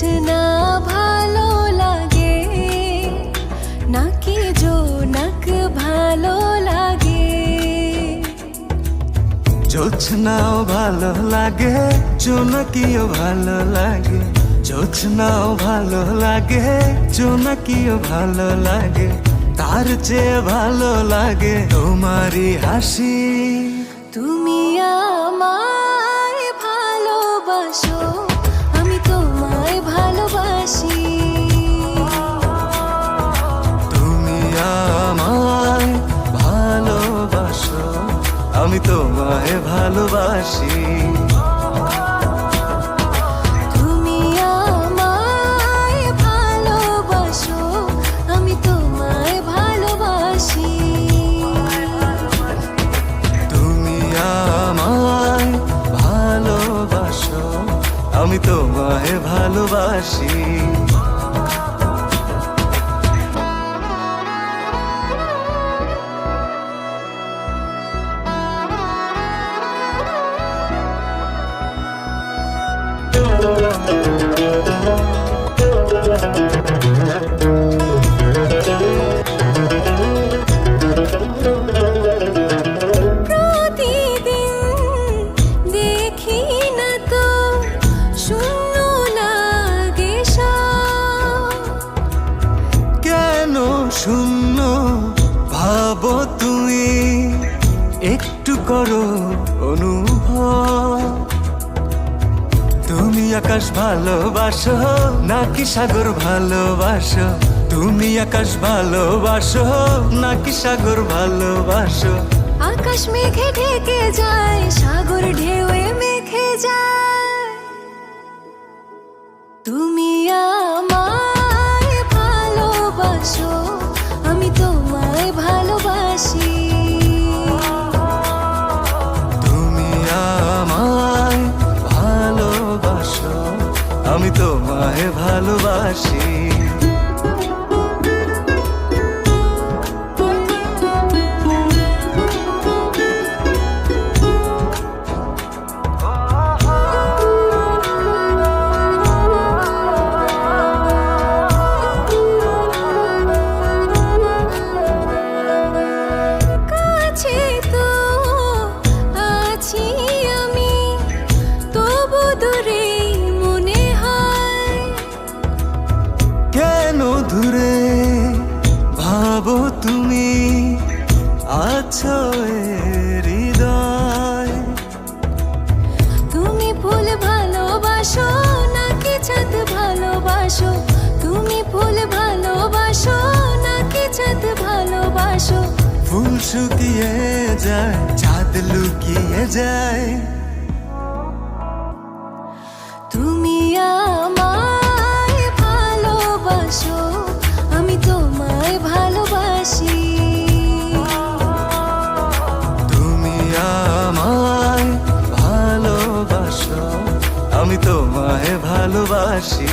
জোছনা ভালো লাগে নাকি জোনাক ভালো লাগে? জোছনাও ভালো লাগে, জোনাকিও ভালো লাগে। জোছনাও ভালো লাগে, জোনাকিও ভালো লাগে। তার চেয়ে ভালো লাগে তোমারই হাসি। তুমি আমায় ভালোবাসো, আমি তোমায় ভালোবাসি। তুমি আমায় ভালোবাসো, আমি তোমায় ভালোবাসি। তুমি আমায় ভালোবাসো, আমি তোমায় ভালোবাসি। তুমি আমায় ভালোবাসো, আমি তোমায় ভালোবাসি। প্রতিদিন দেখি না তো শূন্য লাগে সব। কেন শূন্য ভাবো তুমি, একটু করো অনুভব। তুমি আকাশ ভালোবাসো নাকি সাগর ভালোবাসো? তুমি আকাশ ভালোবাসো নাকি সাগর ভালোবাসো? আকাশ মেঘে ঢেকে যায়, সাগর ঢেউয়ে মেখে যায়। তুমি আমায় ভালোবাসো, আমি তোমায় ভালোবাসি। তুমি আমায় ভালোবাসো, আমি তোমায় ভালোবাসি। কাছে তো আছি আমি, তবু দূরে মনে হয়। কেন দূরে ভাবো তুমি, আছো এ হৃদয়। তুমি ফুল ভালোবাসো নাকি চাঁদ ভালোবাসো? তুমি ফুল ভালোবাসো নাকি চাঁদ ভালোবাসো? ফুল শুকিয়ে যায়, চাঁদ লুকিয়ে যায়। তুমি আমায় ভালোবাসো, আমি তোমায় ভালোবাসি। তুমি আমায় ভালোবাসো, আমি তোমায় ভালোবাসি।